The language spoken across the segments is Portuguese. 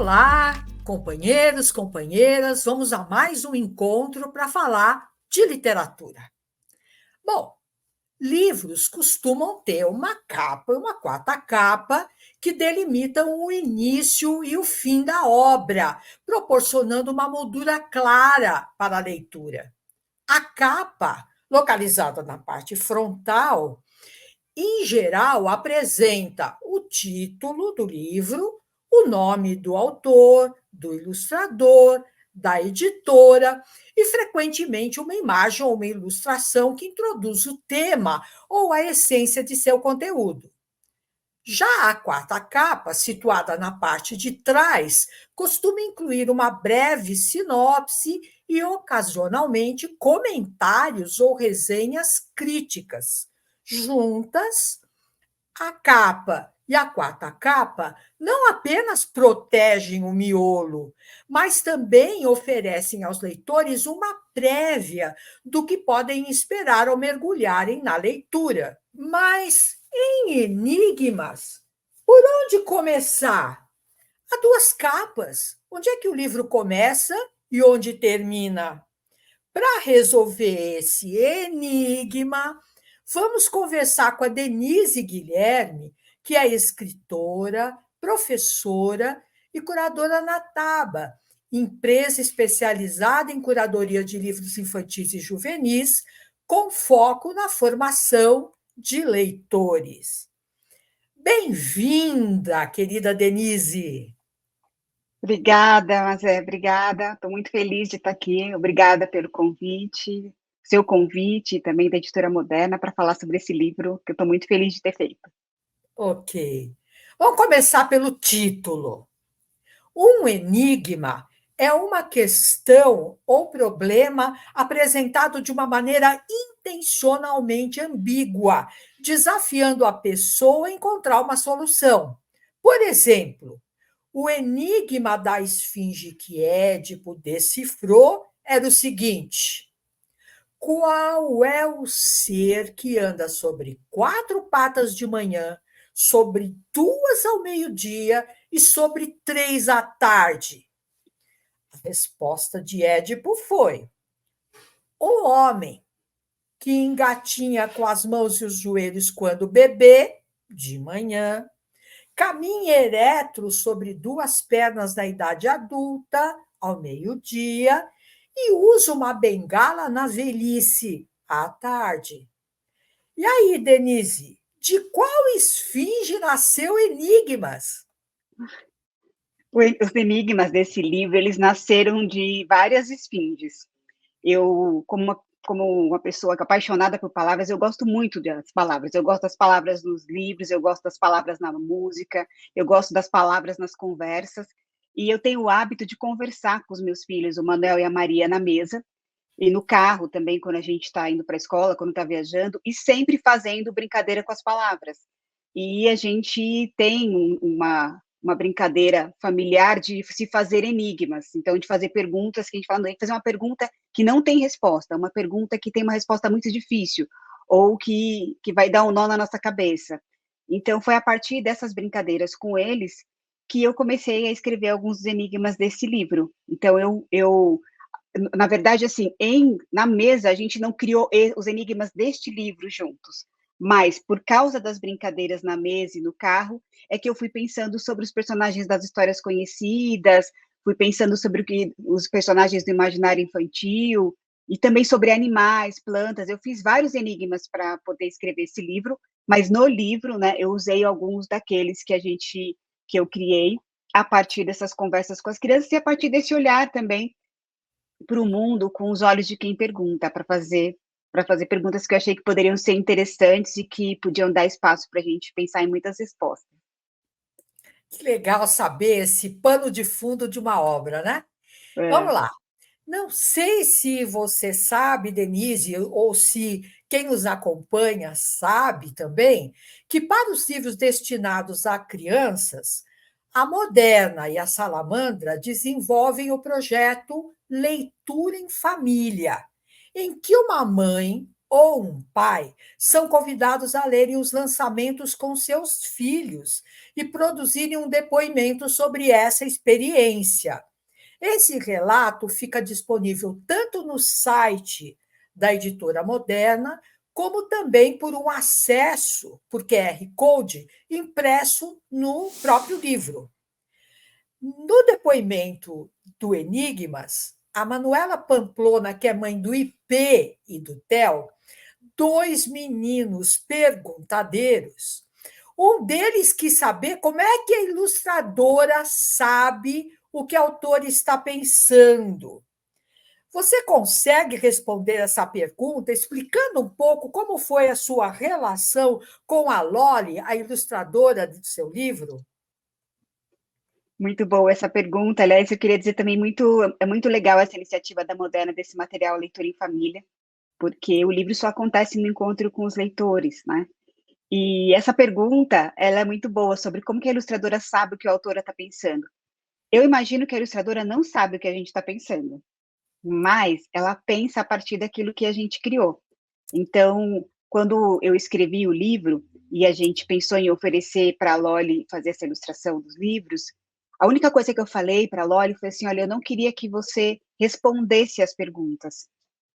Olá, companheiros, companheiras, vamos a mais um encontro para falar de literatura. Bom, livros costumam ter uma capa, uma quarta capa, que delimitam o início e o fim da obra, proporcionando uma moldura clara para a leitura. A capa, localizada na parte frontal, em geral, apresenta o título do livro, o nome do autor, do ilustrador, da editora e, frequentemente, uma imagem ou uma ilustração que introduz o tema ou a essência de seu conteúdo. Já a quarta capa, situada na parte de trás, costuma incluir uma breve sinopse e, ocasionalmente, comentários ou resenhas críticas. Juntas, a capa e a quarta capa não apenas protegem o miolo, mas também oferecem aos leitores uma prévia do que podem esperar ao mergulharem na leitura. Mas em Enigmas, por onde começar? Há duas capas. Onde é que o livro começa e onde termina? Para resolver esse enigma, vamos conversar com a Denise Guilherme, que é escritora, professora e curadora na Taba, empresa especializada em curadoria de livros infantis e juvenis, com foco na formação de leitores. Bem-vinda, querida Denise. Obrigada, Mazé, obrigada. Estou muito feliz de estar aqui. Obrigada pelo convite, seu convite e também da Editora Moderna para falar sobre esse livro que eu estou muito feliz de ter feito. Ok. Vamos começar pelo título. Um enigma é uma questão ou problema apresentado de uma maneira intencionalmente ambígua, desafiando a pessoa a encontrar uma solução. Por exemplo, o enigma da esfinge que Édipo decifrou era o seguinte: qual é o ser que anda sobre quatro patas de manhã, sobre duas ao meio-dia e sobre três à tarde? A resposta de Édipo foi: o homem que engatinha com as mãos e os joelhos quando bebê, de manhã, caminha ereto sobre duas pernas na idade adulta, ao meio-dia, e usa uma bengala na velhice, à tarde. E aí, Denise, de qual esfinge nasceu Enigmas? Os enigmas desse livro, eles nasceram de várias esfinges. Eu, como uma pessoa apaixonada por palavras, eu gosto muito das palavras. Eu gosto das palavras nos livros, eu gosto das palavras na música, eu gosto das palavras nas conversas. E eu tenho o hábito de conversar com os meus filhos, o Manuel e a Maria, na mesa, e no carro também, quando a gente está indo para a escola, quando está viajando, e sempre fazendo brincadeira com as palavras. E a gente tem uma brincadeira familiar de se fazer enigmas, então de fazer perguntas que a gente fala, tem que fazer uma pergunta que não tem resposta, uma pergunta que tem uma resposta muito difícil, ou que vai dar um nó na nossa cabeça. Então foi a partir dessas brincadeiras com eles que eu comecei a escrever alguns enigmas desse livro. Então eu na verdade, assim, na mesa a gente não criou os enigmas deste livro juntos, mas por causa das brincadeiras na mesa e no carro, é que eu fui pensando sobre os personagens das histórias conhecidas, fui pensando sobre os personagens do imaginário infantil, e também sobre animais, plantas. Eu fiz vários enigmas para poder escrever esse livro, mas no livro, né, eu usei alguns daqueles que eu criei a partir dessas conversas com as crianças e a partir desse olhar também para o mundo com os olhos de quem pergunta, para fazer perguntas que eu achei que poderiam ser interessantes e que podiam dar espaço para a gente pensar em muitas respostas. Que legal saber esse pano de fundo de uma obra, né? Vamos É. lá. Não sei se você sabe, Denise, ou se quem nos acompanha sabe também, que para os livros destinados a crianças, a Moderna e a Salamandra desenvolvem o projeto Leitura em Família, em que uma mãe ou um pai são convidados a lerem os lançamentos com seus filhos e produzirem um depoimento sobre essa experiência. Esse relato fica disponível tanto no site da editora Moderna, como também por um acesso por QR Code impresso no próprio livro. No depoimento do Enigmas, a Manuela Pamplona, que é mãe do IP e do Theo, dois meninos perguntadeiros. Um deles quis saber como é que a ilustradora sabe o que a autora está pensando. Você consegue responder essa pergunta explicando um pouco como foi a sua relação com a Loli, a ilustradora do seu livro? Muito boa essa pergunta. Aliás, eu queria dizer também é muito legal essa iniciativa da Moderna desse material Leitura em Família, porque o livro só acontece no encontro com os leitores, né? E essa pergunta, ela é muito boa sobre como que a ilustradora sabe o que a autora está pensando. Eu imagino que a ilustradora não sabe o que a gente está pensando, mas ela pensa a partir daquilo que a gente criou. Então, quando eu escrevi o livro e a gente pensou em oferecer para a Loli fazer essa ilustração dos livros, a única coisa que eu falei para a Loli foi assim: olha, eu não queria que você respondesse as perguntas.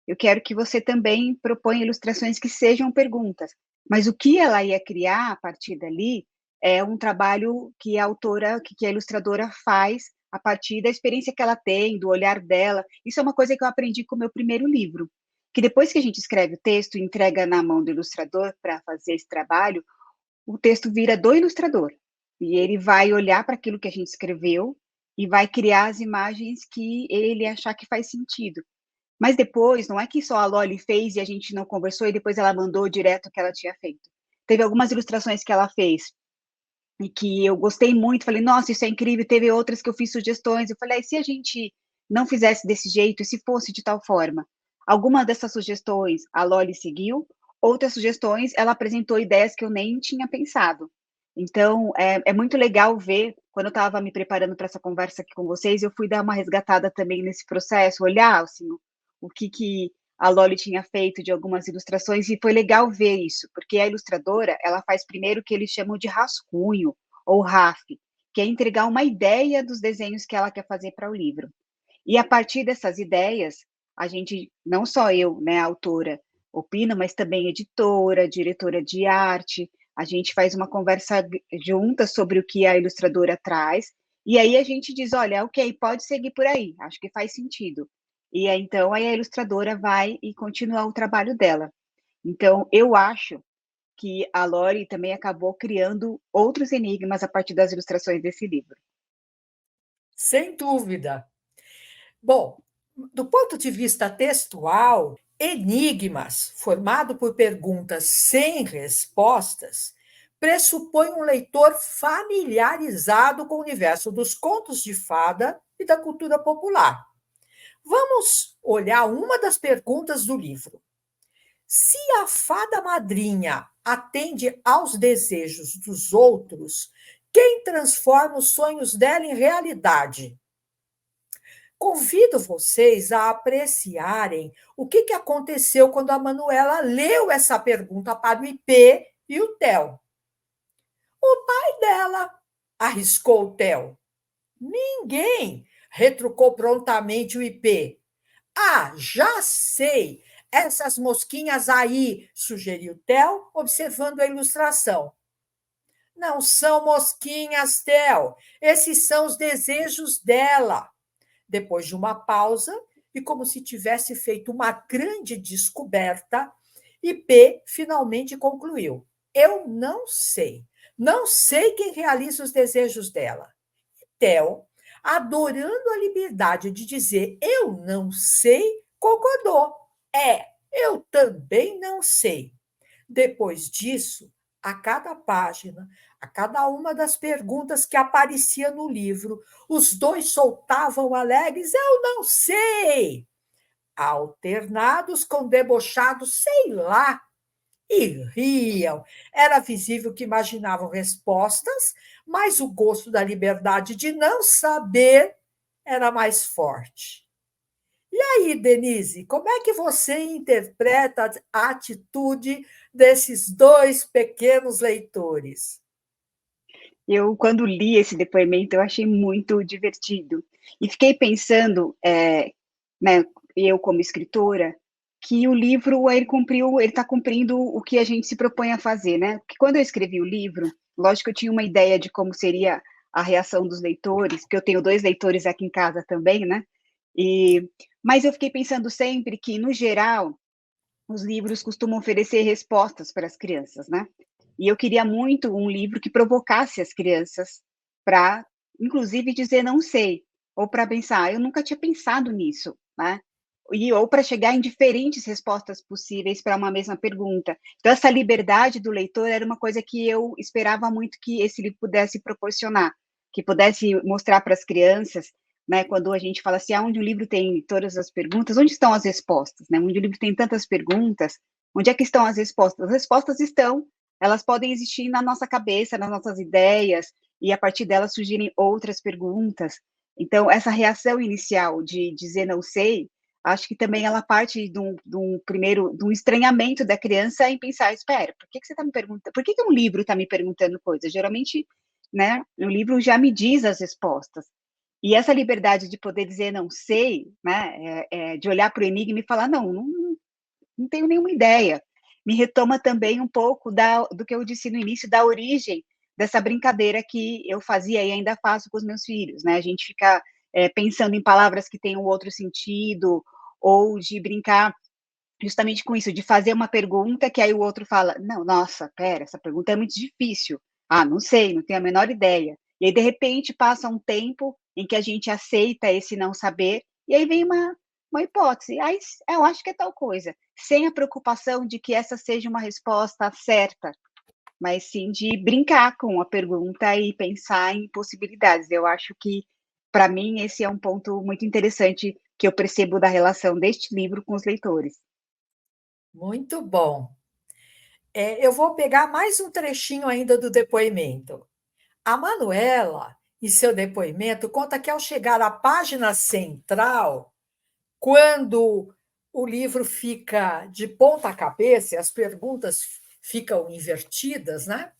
Eu quero que você também proponha ilustrações que sejam perguntas. Mas o que ela ia criar a partir dali é um trabalho que a autora, que a ilustradora faz a partir da experiência que ela tem, do olhar dela. Isso é uma coisa que eu aprendi com o meu primeiro livro, que depois que a gente escreve o texto e entrega na mão do ilustrador para fazer esse trabalho, o texto vira do ilustrador. E ele vai olhar para aquilo que a gente escreveu e vai criar as imagens que ele achar que faz sentido. Mas depois, não é que só a Loli fez e a gente não conversou e depois ela mandou direto o que ela tinha feito. Teve algumas ilustrações que ela fez e que eu gostei muito, falei, nossa, isso é incrível. Teve outras que eu fiz sugestões, eu falei, se a gente não fizesse desse jeito, e se fosse de tal forma? Algumas dessas sugestões a Loli seguiu, outras sugestões ela apresentou ideias que eu nem tinha pensado. Então, é muito legal ver, quando eu estava me preparando para essa conversa aqui com vocês, eu fui dar uma resgatada também nesse processo, olhar, assim, o que a Loli tinha feito de algumas ilustrações, e foi legal ver isso, porque a ilustradora, ela faz primeiro o que eles chamam de rascunho, ou RAF, que é entregar uma ideia dos desenhos que ela quer fazer para o livro. E a partir dessas ideias, a gente, não só eu, né, a autora, opina, mas também editora, diretora de arte, a gente faz uma conversa junta sobre o que a ilustradora traz, e aí a gente diz, olha, ok, pode seguir por aí, acho que faz sentido. E aí, então, aí a ilustradora vai e continua o trabalho dela. Então, eu acho que a Lori também acabou criando outros enigmas a partir das ilustrações desse livro. Sem dúvida. Bom, do ponto de vista textual, Enigmas, formado por perguntas sem respostas, pressupõe um leitor familiarizado com o universo dos contos de fada e da cultura popular. Vamos olhar uma das perguntas do livro. Se a fada madrinha atende aos desejos dos outros, quem transforma os sonhos dela em realidade? Convido vocês a apreciarem o que aconteceu quando a Manuela leu essa pergunta para o IP e o Theo. O pai dela, arriscou o Theo. Ninguém, retrucou prontamente o IP. Ah, já sei, essas mosquinhas aí, sugeriu Theo, observando a ilustração. Não são mosquinhas, Theo, esses são os desejos dela. Depois de uma pausa, e como se tivesse feito uma grande descoberta, IP finalmente concluiu: eu não sei. Não sei quem realiza os desejos dela. Theo, adorando a liberdade de dizer eu não sei, concordou. Eu também não sei. Depois disso, a cada página, a cada uma das perguntas que aparecia no livro, os dois soltavam alegres: eu não sei, alternados com debochados, sei lá, e riam. Era visível que imaginavam respostas, mas o gosto da liberdade de não saber era mais forte. E aí, Denise, como é que você interpreta a atitude desses dois pequenos leitores? Eu, quando li esse depoimento, eu achei muito divertido. E fiquei pensando, né, eu como escritora, que o livro, ele está cumprindo o que a gente se propõe a fazer, né? Porque quando eu escrevi o livro, lógico que eu tinha uma ideia de como seria a reação dos leitores, porque eu tenho 2 leitores aqui em casa também, né? Mas eu fiquei pensando sempre que, no geral, os livros costumam oferecer respostas para as crianças, né? E eu queria muito um livro que provocasse as crianças para, inclusive, dizer não sei, ou para pensar, eu nunca tinha pensado nisso, né? Ou para chegar em diferentes respostas possíveis para uma mesma pergunta. Então, essa liberdade do leitor era uma coisa que eu esperava muito que esse livro pudesse proporcionar, que pudesse mostrar para as crianças, né, quando a gente fala assim, onde o livro tem todas as perguntas, onde estão as respostas, né? Onde o livro tem tantas perguntas, onde é que estão as respostas? As respostas estão, elas podem existir na nossa cabeça, nas nossas ideias, e a partir delas surgirem outras perguntas. Então, essa reação inicial de dizer não sei, acho que também ela parte de um estranhamento da criança em pensar, espera, por que você está me perguntando, por que um livro está me perguntando coisas? Geralmente, né, o livro já me diz as respostas. E essa liberdade de poder dizer não sei, né, de olhar para o enigma e falar, não tenho nenhuma ideia, me retoma também um pouco do que eu disse no início, da origem dessa brincadeira que eu fazia e ainda faço com os meus filhos, né? A gente fica pensando em palavras que tenham outro sentido, ou de brincar justamente com isso, de fazer uma pergunta que aí o outro fala, não, nossa, pera, essa pergunta é muito difícil. Ah, não sei, não tenho a menor ideia. E aí, de repente, passa um tempo em que a gente aceita esse não saber, e aí vem uma hipótese. Aí, eu acho que é tal coisa. Sem a preocupação de que essa seja uma resposta certa, mas sim de brincar com a pergunta e pensar em possibilidades. Eu acho que, para mim, esse é um ponto muito interessante que eu percebo da relação deste livro com os leitores. Muito bom. Eu vou pegar mais um trechinho ainda do depoimento. A Manuela, em seu depoimento, conta que ao chegar à página central, quando o livro fica de ponta cabeça e as perguntas ficam invertidas, né?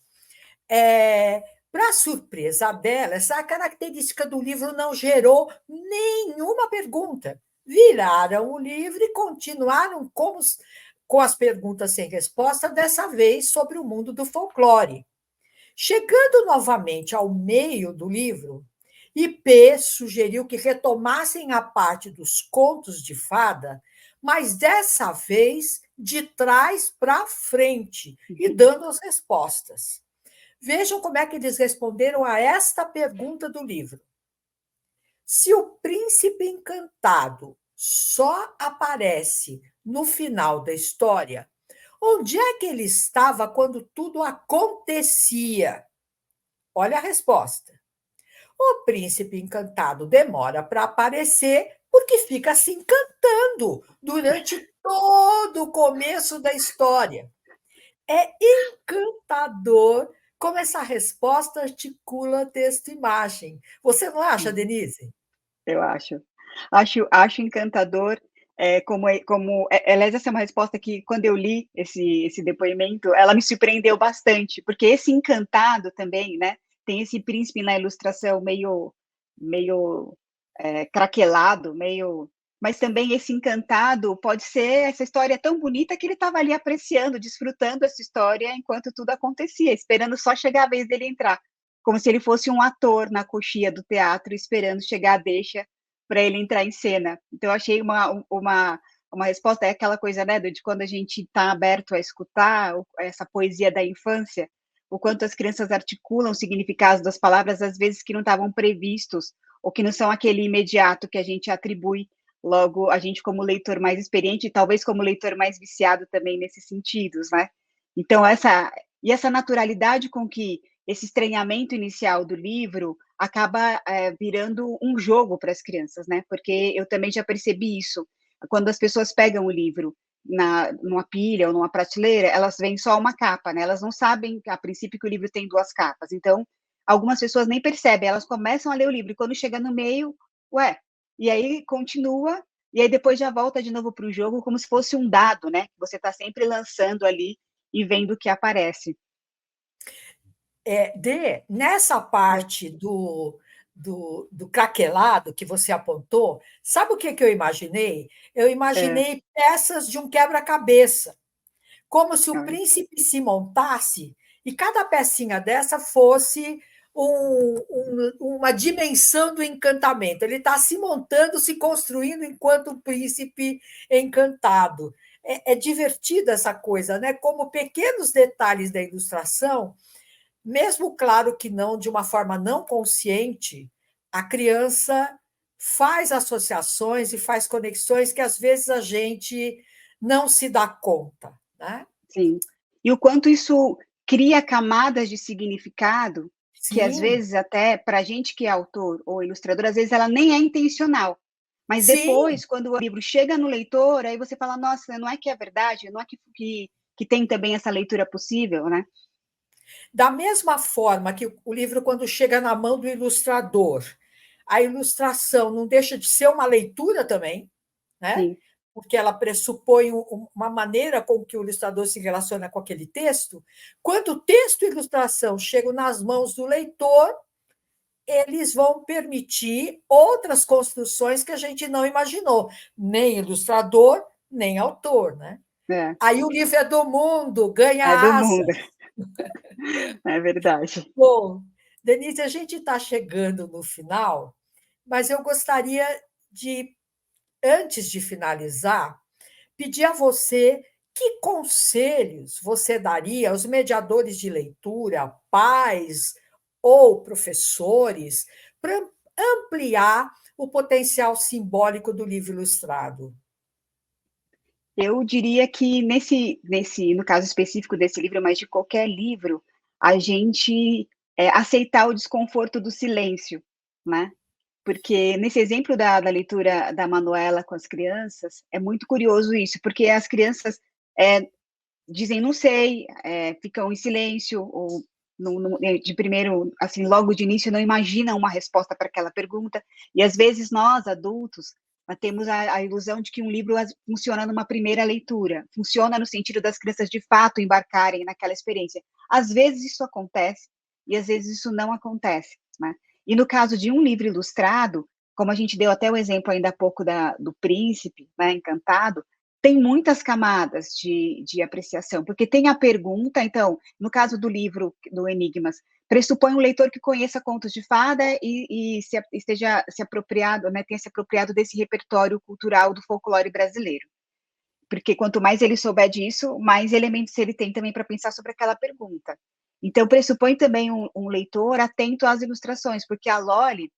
Para surpresa dela, essa característica do livro não gerou nenhuma pergunta. Viraram o livro e continuaram com as perguntas sem resposta, dessa vez sobre o mundo do folclore. Chegando novamente ao meio do livro, IP sugeriu que retomassem a parte dos contos de fada, mas dessa vez de trás para frente e dando as respostas. Vejam como é que eles responderam a esta pergunta do livro. Se o príncipe encantado só aparece no final da história, onde é que ele estava quando tudo acontecia? Olha a resposta. O príncipe encantado demora para aparecer porque fica se encantando durante todo o começo da história. É encantador como essa resposta articula texto e imagem. Você não acha, Uhum. Denise? Eu acho. Acho encantador, aliás, essa é uma resposta que, quando eu li esse depoimento, ela me surpreendeu bastante, porque esse encantado também, né, tem esse príncipe na ilustração meio, craquelado, mas também esse encantado pode ser essa história tão bonita que ele estava ali apreciando, desfrutando essa história enquanto tudo acontecia, esperando só chegar a vez dele entrar, como se ele fosse um ator na coxia do teatro esperando chegar a deixa para ele entrar em cena. Então, eu achei uma resposta, é aquela coisa, né, de quando a gente está aberto a escutar essa poesia da infância, o quanto as crianças articulam o significado das palavras, às vezes que não estavam previstos, ou que não são aquele imediato que a gente atribui, logo, a gente como leitor mais experiente, e talvez como leitor mais viciado também nesses sentidos, né? Então, essa naturalidade com que esse estranhamento inicial do livro acaba virando um jogo para as crianças, né? Porque eu também já percebi isso. Quando as pessoas pegam o livro numa pilha ou numa prateleira, elas veem só uma capa, né? Elas não sabem, a princípio, que o livro tem 2 capas. Então, algumas pessoas nem percebem, elas começam a ler o livro e quando chega no meio, ué, e aí continua, e aí depois já volta de novo para o jogo como se fosse um dado, né? Você está sempre lançando ali e vendo o que aparece. Nessa parte do craquelado que você apontou, sabe o que que eu imaginei? Eu É, imaginei peças de um quebra-cabeça, como se o olha, príncipe se montasse e cada pecinha dessa fosse uma dimensão do encantamento. Ele está se montando, se construindo enquanto o príncipe encantado. É divertida essa coisa, né? Como pequenos detalhes da ilustração, mesmo claro que não de uma forma não consciente, a criança faz associações e faz conexões que às vezes a gente não se dá conta, né? sim. E o quanto isso cria camadas de significado que, às Sim, vezes, até para a gente que é autor ou ilustrador, às vezes ela nem é intencional. Mas sim. depois, quando o livro chega no leitor, aí você fala, nossa, não é que é verdade, não é que tem também essa leitura possível, né? Da mesma forma que o livro, quando chega na mão do ilustrador, a ilustração não deixa de ser uma leitura também, né? Sim, Porque ela pressupõe uma maneira com que o ilustrador se relaciona com aquele texto. Quando o texto e a ilustração chegam nas mãos do leitor, eles vão permitir outras construções que a gente não imaginou, nem ilustrador, nem autor, né? é, Aí o livro é do mundo, ganha é do asa. mundo, é verdade. Bom, Denise, a gente está chegando no final, mas eu gostaria de, antes de finalizar, pedir a você que conselhos você daria aos mediadores de leitura, pais ou professores, para ampliar o potencial simbólico do livro ilustrado. Eu diria que no caso específico desse livro, mas de qualquer livro, a gente aceitar o desconforto do silêncio, né? Porque nesse exemplo da leitura da Manuela com as crianças, é muito curioso isso, porque as crianças dizem não sei, ficam em silêncio, ou de primeiro, assim, logo de início, não imaginam uma resposta para aquela pergunta, e às vezes nós, adultos, temos a ilusão de que um livro funciona numa primeira leitura, funciona no sentido das crianças de fato embarcarem naquela experiência. Às vezes isso acontece, e às vezes isso não acontece, né? E no caso de um livro ilustrado, como a gente deu até o exemplo ainda há pouco do Príncipe, né, Encantado, tem muitas camadas de apreciação, porque tem a pergunta, então, no caso do livro, do Enigmas, pressupõe um leitor que conheça contos de fada e esteja se apropriado, né, tenha se apropriado desse repertório cultural do folclore brasileiro. Porque quanto mais ele souber disso, mais elementos ele tem também para pensar sobre aquela pergunta. Então, pressupõe também um leitor atento às ilustrações, porque a Loli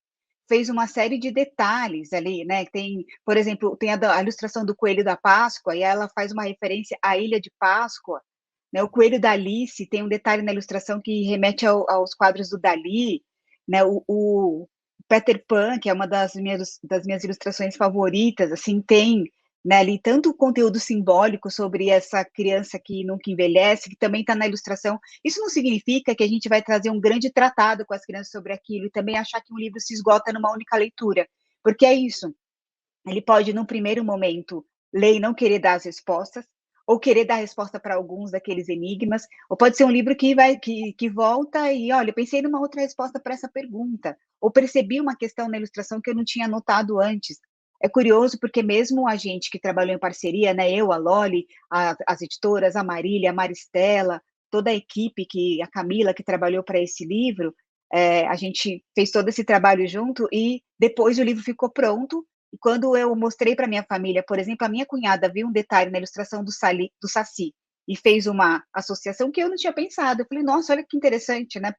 fez uma série de detalhes ali, né? Tem, por exemplo, tem a ilustração do Coelho da Páscoa, e ela faz uma referência à Ilha de Páscoa, né? O Coelho da Alice tem um detalhe na ilustração que remete aos quadros do Dali, né? O Peter Pan, que é uma das minhas ilustrações favoritas, assim, tem, né, ali tanto o conteúdo simbólico sobre essa criança que nunca envelhece, que também está na ilustração. Isso não significa que a gente vai trazer um grande tratado com as crianças sobre aquilo e também achar que um livro se esgota numa única leitura, porque é isso. Ele pode, num primeiro momento, ler e não querer dar as respostas, ou querer dar resposta para alguns daqueles enigmas, ou pode ser um livro que volta e, olha, pensei numa outra resposta para essa pergunta, ou percebi uma questão na ilustração que eu não tinha notado antes. É curioso porque mesmo a gente que trabalhou em parceria, né, eu, a Loli, as editoras, a Marília, a Maristela, toda a equipe, a Camila, que trabalhou para esse livro, a gente fez todo esse trabalho junto e depois o livro ficou pronto. E quando eu mostrei para minha família, por exemplo, a minha cunhada viu um detalhe na ilustração do Saci e fez uma associação que eu não tinha pensado. Eu falei, nossa, olha que interessante, né?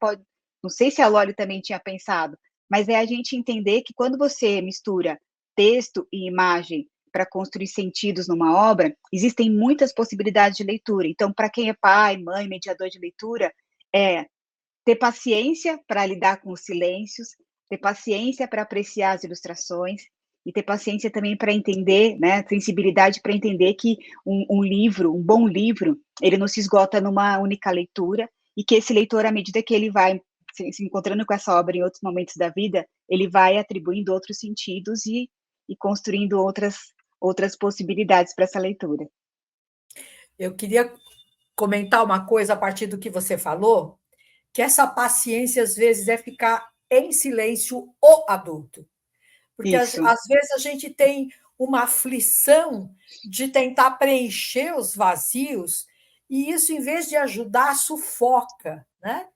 Não sei se a Loli também tinha pensado, mas é a gente entender que quando você mistura texto e imagem para construir sentidos numa obra, existem muitas possibilidades de leitura. Então, para quem é pai, mãe, mediador de leitura, é ter paciência para lidar com os silêncios, ter paciência para apreciar as ilustrações e ter paciência também para entender, né, sensibilidade para entender que um bom livro, ele não se esgota numa única leitura e que esse leitor, à medida que ele vai se encontrando com essa obra em outros momentos da vida, ele vai atribuindo outros sentidos e construindo outras possibilidades para essa leitura. Eu queria comentar uma coisa a partir do que você falou, que essa paciência, às vezes, é ficar em silêncio o adulto. Porque, Isso, às vezes, a gente tem uma aflição de tentar preencher os vazios, e isso, em vez de ajudar, sufoca. Né?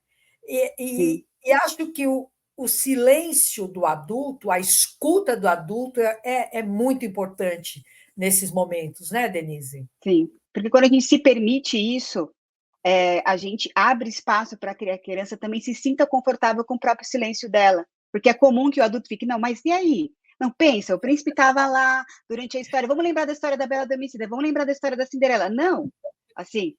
E, sim. e acho que o silêncio do adulto, a escuta do adulto, é muito importante nesses momentos, né, Denise? Sim, porque quando a gente se permite isso, a gente abre espaço para que a criança também se sinta confortável com o próprio silêncio dela, porque é comum que o adulto fique, não, mas e aí? Não, pensa, o príncipe estava lá durante a história, vamos lembrar da história da Bela Adormecida, vamos lembrar da história da Cinderela. Não, assim,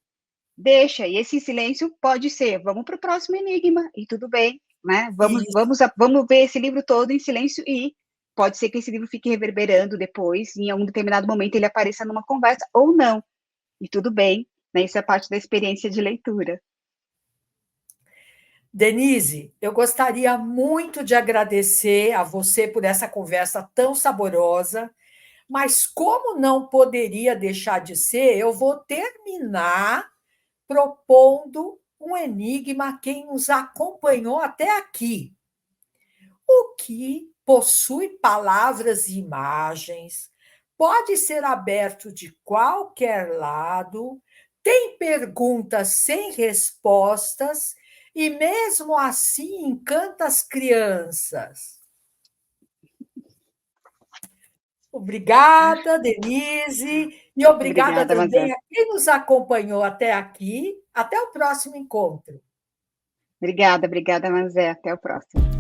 deixa, e esse silêncio pode ser, vamos para o próximo enigma, e tudo bem, né? Vamos ver esse livro todo em silêncio e pode ser que esse livro fique reverberando depois, em algum determinado momento ele apareça numa conversa, ou não, e tudo bem, né? Isso é parte da experiência de leitura. Denise, eu gostaria muito de agradecer a você por essa conversa tão saborosa, mas como não poderia deixar de ser, eu vou terminar propondo um enigma a quem nos acompanhou até aqui. O que possui palavras e imagens, pode ser aberto de qualquer lado, tem perguntas sem respostas e, mesmo assim, encanta as crianças. Obrigada, Denise, e obrigada Obrigada, também Mazé. a quem nos acompanhou até aqui. Até o próximo encontro. Obrigada, Mazé. Até o próximo.